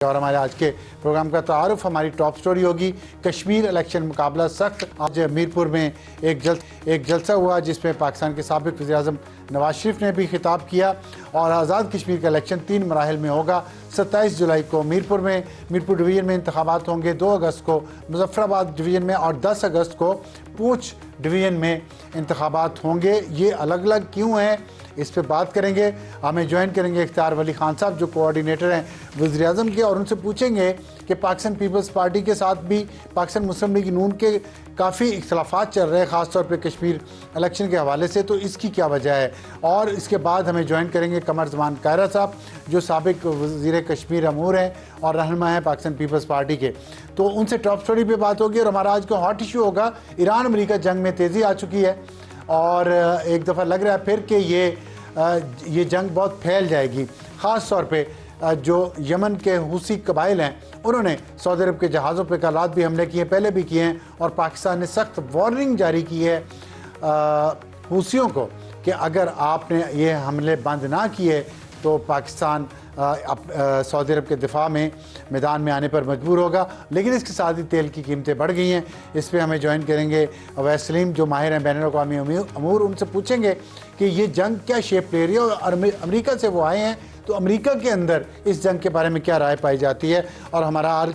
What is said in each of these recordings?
اور ہمارے آج کے پروگرام کا تعارف ہماری ٹاپ سٹوری ہوگی کشمیر الیکشن مقابلہ سخت۔ آج میرپور میں ایک جلسہ ہوا جس میں پاکستان کے سابق وزیر اعظم نواز شریف نے بھی خطاب کیا اور آزاد کشمیر کا الیکشن 3 مراحل میں ہوگا۔ 27 جولائی کو میرپور ڈویژن میں انتخابات ہوں گے، 2 اگست کو مظفر آباد ڈویژن میں اور 10 اگست کو پونچھ ڈویژن میں انتخابات ہوں گے۔ یہ الگ الگ کیوں ہیں اس پہ بات کریں گے۔ ہمیں جوائن کریں گے اختیار ولی خان صاحب جو کوآرڈینیٹر ہیں وزیر اعظم کے، اور ان سے پوچھیں گے کہ پاکستان پیپلز پارٹی کے ساتھ بھی پاکستان مسلم لیگ نون کے کافی اختلافات چل رہے ہیں، خاص طور پہ کشمیر الیکشن کے حوالے سے، تو اس کی کیا وجہ ہے۔ اور اس کے بعد ہمیں جوائن کریں گے قمر زمان کائرہ صاحب جو سابق وزیر کشمیر امور ہیں اور رہنما ہیں پاکستان پیپلز پارٹی کے، تو ان سے ٹاپ سٹوری پہ بات ہوگی۔ اور ہمارا آج کا ہاٹ ایشو ہوگا ایران امریکہ جنگ میں تیزی آ چکی ہے اور ایک دفعہ لگ رہا ہے پھر کہ یہ جنگ بہت پھیل جائے گی۔ خاص طور پہ جو یمن کے حوثی قبائل ہیں انہوں نے سعودی عرب کے جہازوں پہ کل رات بھی حملے کیے، پہلے بھی کیے ہیں، اور پاکستان نے سخت وارننگ جاری کی ہے حوثیوں کو کہ اگر آپ نے یہ حملے بند نہ کیے تو پاکستان سعودی عرب کے دفاع میں میدان میں آنے پر مجبور ہوگا۔ لیکن اس کے ساتھ ہی تیل کی قیمتیں بڑھ گئی ہیں۔ اس پہ ہمیں جوائن کریں گے اویس سلیم جو ماہر ہیں بین الاقوامی امور، ان سے پوچھیں گے کہ یہ جنگ کیا شیپ لے رہی ہے، اور امریکہ سے وہ آئے ہیں تو امریکہ کے اندر اس جنگ کے بارے میں کیا رائے پائی جاتی ہے۔ اور ہمارا آج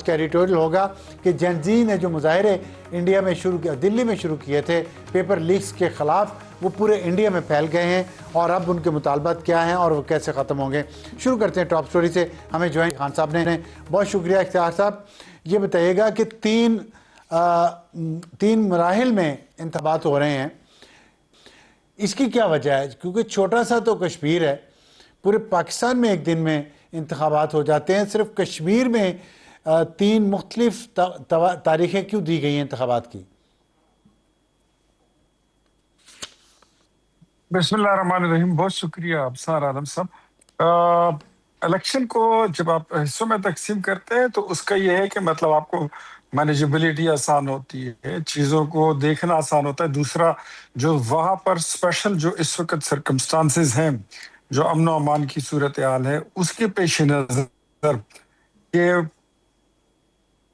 کا ایڈیٹوریل ہوگا کہ جین زی نے جو مظاہرے انڈیا میں دلی میں شروع کیے تھے پیپر لیکس کے خلاف، وہ پورے انڈیا میں پھیل گئے ہیں، اور اب ان کے مطالبات کیا ہیں اور وہ کیسے ختم ہوں گے۔ شروع کرتے ہیں ٹاپ سٹوری سے۔ ہمیں جوائن خان صاحب نے بہت شکریہ۔ اختیار صاحب یہ بتائیے گا کہ تین مراحل میں انتخابات ہو رہے ہیں، اس کی کیا وجہ ہے؟ کیونکہ چھوٹا سا تو کشمیر ہے، پورے پاکستان میں ایک دن میں انتخابات ہو جاتے ہیں، صرف کشمیر میں 3 مختلف تاریخیں کیوں دی گئی ہیں انتخابات کی؟ بسم اللہ الرحمن الرحیم، بہت شکریہ ابصار عالم صاحب۔ الیکشن کو جب آپ حصوں میں تقسیم کرتے ہیں تو اس کا یہ ہے کہ مطلب آپ کو مینیجبلٹی آسان ہوتی ہے، چیزوں کو دیکھنا آسان ہوتا ہے۔ دوسرا جو وہاں پر اسپیشل جو اس وقت سرکمسٹانسز ہیں، جو امن و امان کی صورتحال ہے، اس کے پیش نظر کہ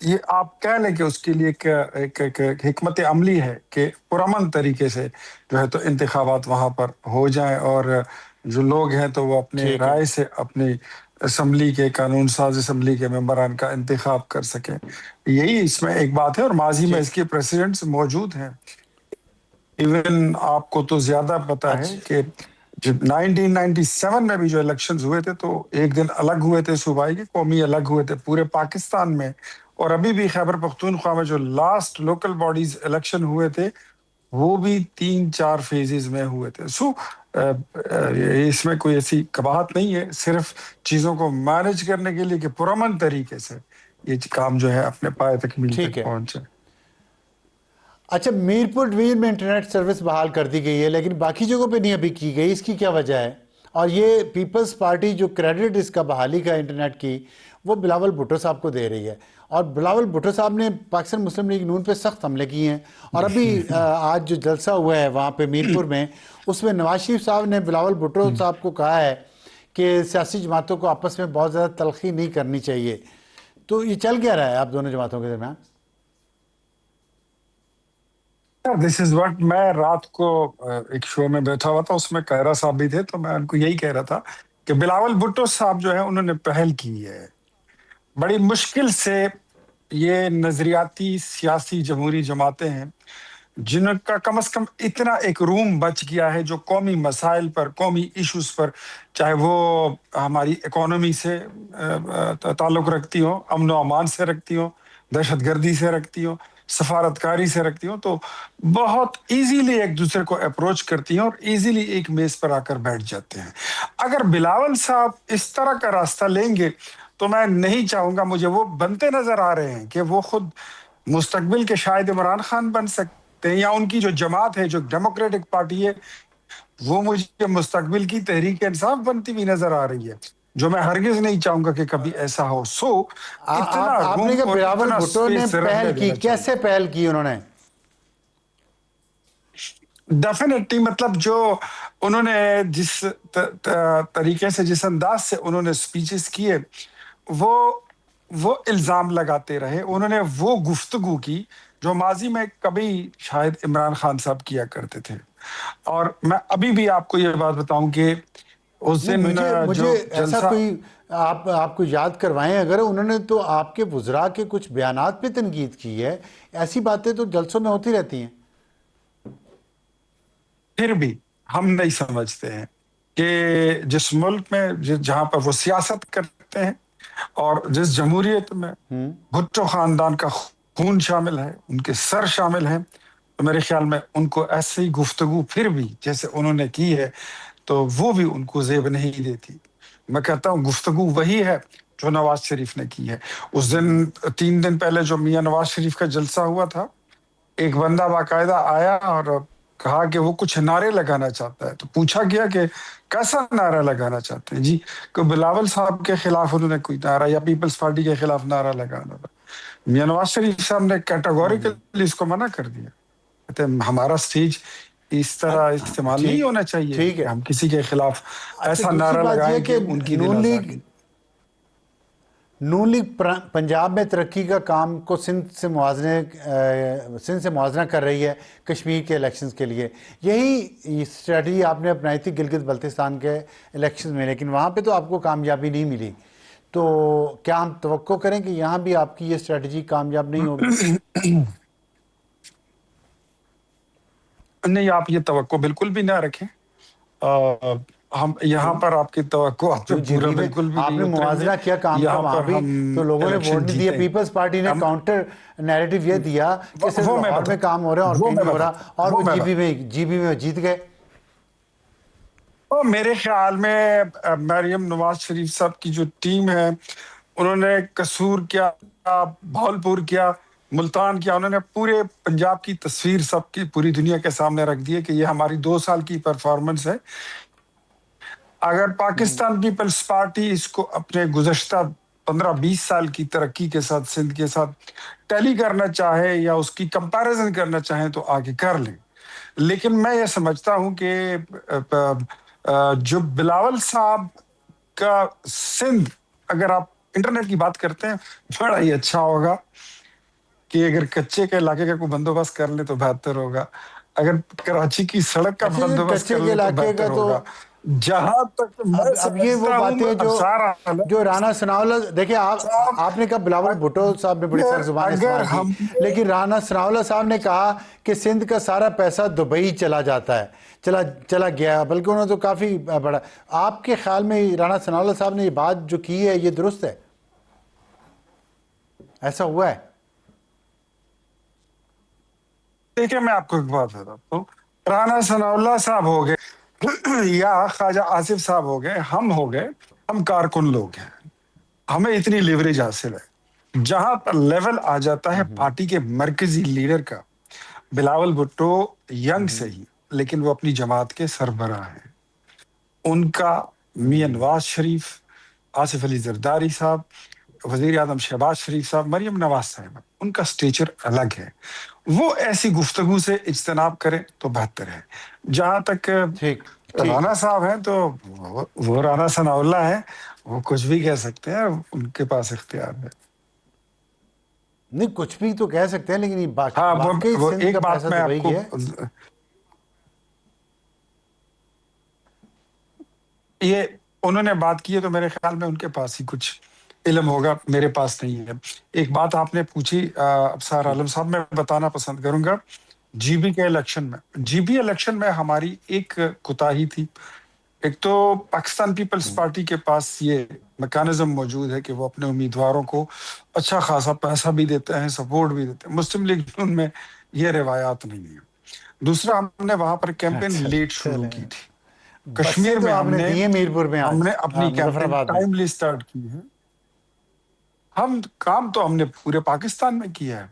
یہ آپ کہہ لیں کہ اس کے لیے ایک حکمت عملی ہے کہ پرامن طریقے سے جو ہے تو انتخابات وہاں پر ہو جائیں، اور جو لوگ ہیں تو وہ اپنے رائے سے اپنی اسمبلی کے قانون ساز اسمبلی کے ممبران کا انتخاب کر سکیں۔ یہی اس میں ایک بات ہے، اور ماضی میں اس کے پریسیڈنٹس موجود ہیں۔ ایون آپ کو تو زیادہ پتا ہے کہ جب 1997 میں بھی جو الیکشنز ہوئے تھے تو ایک دن الگ ہوئے تھے صوبائی کے، قومی الگ ہوئے تھے پورے پاکستان میں، اور ابھی بھی خیبر پختونخوا میں جو لاسٹ لوکل باڈیز الیکشن ہوئے تھے وہ بھی 3-4 فیزز میں ہوئے تھے۔ اس میں کوئی ایسی قباحت نہیں ہے، صرف چیزوں کو مینج کرنے کے لیے کہ پرامن طریقے سے یہ کام جو ہے اپنے پائے تکمیل تک پہنچے۔ اچھا، میرپور ڈویژن میں انٹرنیٹ سروس بحال کر دی گئی ہے لیکن باقی جگہوں پہ نہیں ابھی کی گئی، اس کی کیا وجہ ہے؟ اور یہ پیپلز پارٹی جو کریڈٹ اس کا بحالی کا انٹرنیٹ کی وہ بلاول بھٹو صاحب کو دے رہی ہے، اور بلاول بھٹو صاحب نے پاکستان مسلم لیگ نون پہ سخت حملے کیے ہیں، اور ابھی آج جو جلسہ ہوا ہے وہاں پہ میرپور میں، اس میں نواز شریف صاحب نے بلاول بھٹو صاحب کو کہا ہے کہ سیاسی جماعتوں کو آپس میں بہت زیادہ تلخی نہیں کرنی چاہیے۔ تو یہ چل کیا رہا ہے آپ دونوں جماعتوں کے درمیان؟ دس از واٹ، میں رات کو ایک شو میں بیٹھا ہوا تھا، اس میں کائرہ صاحب بھی تھے، تو میں ان کو یہی کہہ رہا تھا کہ بلاول بھٹو صاحب جو ہے انہوں نے پہل کی ہے، بڑی مشکل سے یہ نظریاتی سیاسی جمہوری جماعتیں ہیں جن کا کم از کم اتنا ایک روم بچ گیا ہے جو قومی مسائل پر، قومی ایشوز پر، چاہے وہ ہماری اکانومی سے تعلق رکھتی ہوں، امن و امان سے رکھتی ہوں، دہشت گردی سے رکھتی ہوں، سفارتکاری سے رکھتی ہوں، تو بہت ایزیلی ایک دوسرے کو اپروچ کرتی ہیں اور ایزیلی ایک میز پر آ کر بیٹھ جاتے ہیں۔ اگر بلاول صاحب اس طرح کا راستہ لیں گے تو میں نہیں چاہوں گا، مجھے وہ بنتے نظر آ رہے ہیں کہ وہ خود مستقبل کے شاید عمران خان بن سکتے ہیں، یا ان کی جو جماعت ہے جو ڈیموکریٹک پارٹی ہے وہ مجھے مستقبل کی تحریک انصاف بنتی بھی نظر آ رہی ہے، جو میں ہرگز نہیں چاہوں گا کہ کبھی ایسا ہو۔ اتنا آپ نے روم کہا اور بلاول اتنا بھٹو نے اسپیس پہل رہنے کی، دینا چاہیے۔ کیسے پہل کی انہوں نے؟ ڈیفینیٹلی، مطلب جو انہوں نے جس طریقے سے، جس انداز سے انہوں نے سپیچز کیے، وہ وہ الزام لگاتے رہے، انہوں نے وہ گفتگو کی جو ماضی میں کبھی شاید عمران خان صاحب کیا کرتے تھے. اور میں ابھی بھی آپ کو یہ بات بتاؤں کہ اس نہیں، دن مجھے جو ایسا جلسہ، کوئی آپ کو یاد کروائیں، اگر انہوں نے تو آپ کے وزراء کے کچھ بیانات پہ تنقید کی ہے، ایسی باتیں تو جلسوں میں ہوتی رہتی ہیں. پھر بھی ہم نہیں سمجھتے ہیں کہ جس ملک میں جہاں پر وہ سیاست کرتے ہیں اور جس جمہوریت میں بھٹو خاندان کا خون شامل ہے، ان کے سر شامل ہیں، تو میرے خیال میں ان کو ایسی گفتگو پھر بھی جیسے انہوں نے کی ہے تو وہ بھی ان کو زیب نہیں دیتی. میں کہتا ہوں گفتگو وہی ہے جو نواز شریف نے کی ہے. اس دن 3 دن پہلے جو میاں نواز شریف کا جلسہ ہوا تھا، ایک بندہ باقاعدہ آیا اور کہا کہ وہ کچھ نعرے لگانا چاہتا ہے. تو پوچھا گیا کہ کیسا نعرہ لگانا چاہتے ہیں جی؟ کہ بلاول صاحب کے خلاف انہوں نے کوئی نعرہ یا پیپلز پارٹی کے خلاف نعرہ لگانا تھا. میاں نواز شریف صاحب نے کیٹیگوریکلی اس کو منع کر دیا. کہتے ہیں ہمارا سٹیج اس طرح استعمال نہیں ٹھیک ہونا چاہیے ٹھیک کہ ہے. ہم کسی کے خلاف اچھا، ایسا دوسری نعرہ بات یہ لگائیں کہ کہ ان کی دل نون لیگ آزاری. نون لیگ پنجاب میں ترقی کا کام کو سندھ سے موازنہ کر رہی ہے کشمیر کے الیکشنز کے لیے. یہی اسٹریٹجی آپ نے اپنائی تھی گلگت بلتستان کے الیکشنز میں، لیکن وہاں پہ تو آپ کو کامیابی نہیں ملی. تو کیا ہم توقع کریں کہ یہاں بھی آپ کی یہ اسٹریٹجی کامیاب نہیں ہوگی؟ نہیں، آپ یہ توقع بالکل بھی نہ رکھیں. ہم یہاں کیوں؟ پر آپ کی توقعات پہ کیوں جی پورا بی میں بالکل بھی آپ نہیں نے اتریں گے. موازنہ کیا کام کا یہاں وہاں پر بھی، ہم تو لوگوں نے ووٹ الیکشن نہیں دیا. جیتیں گے. پیپلز پارٹی نے ہم کاؤنٹر نیریٹو یہ دیا کہ صرف وہ میں لاہور میں بتاتا کام ہو رہا ہے اور وہ کہیں میں نہیں ہو رہا، بتاتا اور وہ وہ میں جی بی میں جیت گئے. میرے خیال میں مریم نواز شریف صاحب کی جو ٹیم ہے، انہوں نے قصور کیا، بھاولپور کیا، ملتان کیا. انہوں نے پورے پنجاب کی تصویر سب کی پوری دنیا کے سامنے رکھ دی ہے کہ یہ ہماری 2 سال کی پرفارمنس ہے. اگر پاکستان پیپلز پارٹی اس کو اپنے گزشتہ 15-20 سال کی ترقی کے ساتھ سندھ کے ساتھ ٹیلی کرنا چاہے یا اس کی کمپیریزن کرنا چاہیں تو آگے کر لیں. لیکن میں یہ سمجھتا ہوں کہ جو بلاول صاحب کا سندھ، اگر آپ انٹرنیٹ کی بات کرتے ہیں، بڑا ہی اچھا ہوگا کہ اگر کچے کے علاقے کا کوئی بندوبست کر لے تو بہتر ہوگا. اگر کراچی کی سڑک کا اچھا، یہ بندوبست کچے کر کے لے تو علاقے کا بہتر تو ہوگا. جہاں تک میں اب یہ وہ سمجھتا ہوں، باتیں افسار جو رانا ثناءاللہ، دیکھیں صاحب، آپ نے کہا بلاول بھٹو صاحب نے بڑی سخت زبان اگر استعمال کی، ہم لیکن رانا ثناءاللہ صاحب نے کہا کہ سندھ کا سارا پیسہ دبئی چلا جاتا ہے، چلا گیا، بلکہ انہوں نے تو کافی بڑا. آپ کے خیال میں رانا ثناءاللہ صاحب نے یہ بات جو کی ہے یہ درست ہے؟ ایسا ہوا ہے؟ دیکھیں، میں آپ کو ایک بات بتاتا ہوں. رانا ثناءاللہ صاحب ہو گئے یا خواجہ آصف صاحب ہو گئے، ہم کارکن لوگ ہیں، ہمیں اتنی لیوریج حاصل ہے. جہاں پر لیول آ جاتا ہے پارٹی کے مرکزی لیڈر کا، بلاول بھٹو ینگ سے ہی، لیکن وہ اپنی جماعت کے سربراہ ہیں. ان کا میاں نواز شریف، آصف علی زرداری صاحب، وزیر اعظم شہباز شریف صاحب، مریم نواز صاحب، ان کا سٹیچر الگ ہے. وہ ایسی گفتگو سے اجتناب کریں تو بہتر ہے. جہاں تک ٹھیک ٹھیک ہے. رانا صاحب ہیں تو وہ رانا ثناء اللہ ہے، وہ کچھ بھی کہہ سکتے ہیں، ان کے پاس اختیار ہے. نہیں، کچھ بھی تو کہہ سکتے ہیں، لیکن یہ ہاں، واقعی وہ سندھ ایک کا بات پیسہ میں آپ دبئی کو، گیا ہے؟ یہ انہوں نے بات کی ہے تو میرے خیال میں ان کے پاس ہی کچھ علم ہوگا، میرے پاس نہیں ہے. ایک بات آپ نے پوچھی ابصار عالم صاحب، میں بتانا پسند کروں گا. جی بی الیکشن میں ہماری ایک کوتاہی تھی. ایک تو پاکستان پیپلز پارٹی کے پاس یہ میکانزم موجود ہے کہ وہ اپنے امیدواروں کو اچھا خاصا پیسہ بھی دیتے ہیں، سپورٹ بھی دیتے ہیں. مسلم لیگ ان میں یہ روایات نہیں ہیں. دوسرا، ہم نے وہاں پر کیمپین اچھا، لیٹ شروع چلیں. کی تھی. بسیں کشمیر تو میں آپ نے دی ہیں میرپور میں ہم آج، نے اپنی مظفر کیمپین آباد میں. ٹائملی سٹارٹ کی ہے. کام تو ہم نے پورے پاکستان میں کیا ہے،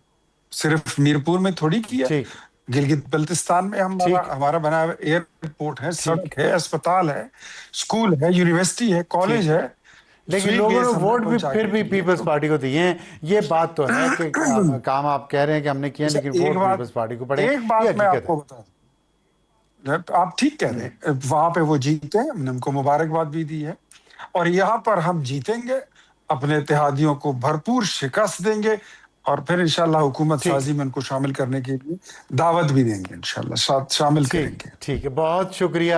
صرف میرپور میں تھوڑی کیا. ٹھیک گلگت بلتستان میں ٹھیک ہمارا بنا ہوا ایئرپورٹ ہے، ٹھیک. سڑک ہے، اسپتال ہے، اسکول ہے، یونیورسٹی ہے، ٹھیک، کالج ہے. لیکن سوئی لوگوں نے گیس ہم نے ووٹ بھی پہنچا پھر کے بھی کی ہے. پیپلز تو پارٹی کو دیے ہیں. یہ بات تو ہے کہ کام آپ کہہ رہے ہیں کہ ہم نے کیا، اچھا، لیکن ووٹ پیپلز پارٹی کو پڑے ہیں. ایک یہ بات میں حقیقت آپ ہے. کو بتا دوں، آپ ٹھیک کہہ رہے ہیں، وہاں پہ وہ جیتے ہیں، ہم نے ان کو مبارکباد بھی دی ہے، اور یہاں پر ہم جیتیں گے. اپنے اتحادیوں کو بھرپور شکست دیں گے اور پھر انشاءاللہ حکومت ٹھیک سازی میں ان کو شامل کرنے کے لیے دعوت بھی دیں گے، انشاءاللہ شامل کریں ٹھیک گے۔ ٹھیک ہے، بہت شکریہ